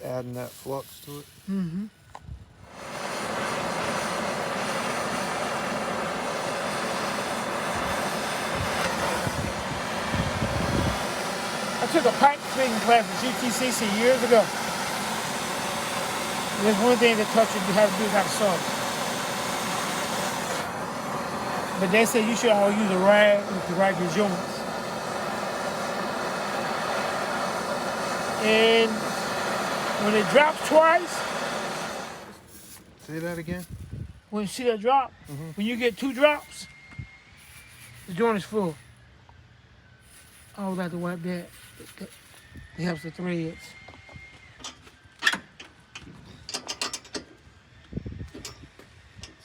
adding that flux to it. Mm-hmm. I took a pipe fitting class at GTCC years ago. And there's one thing that taught you how to do is how to sew. But they said you should always use a rag to rag your joints. And when it drops twice, Say that again? when you see that drop, when you get 2 drops, the joint is full. I always like to wipe that. It helps the threads.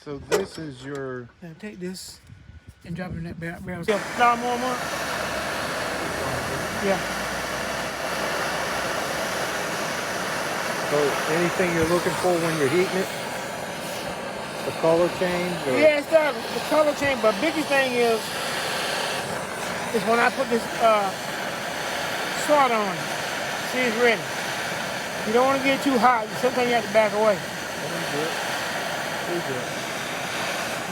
So this is your... Now take this and drop it in that barrel. Yeah, flour more. Yeah. So anything you're looking for when you're heating it? The color change? Or? Yeah, it's the color change, but biggest thing is when I put this salt on it. See, it's ready. You don't want to get too hot. Sometimes you have to back away. Pretty good.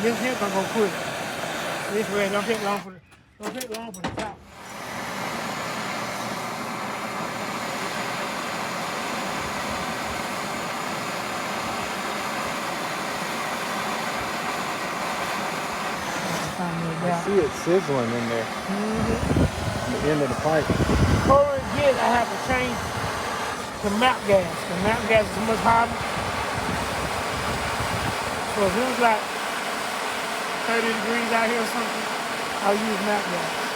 This here gonna go quick. This ready. Don't take long for the top. I see it sizzling in there. The end of the pipe. Before it gets, I have to change to map gas. The map gas is much hotter. So if it was like 30 degrees out here or something, I'll use map gas.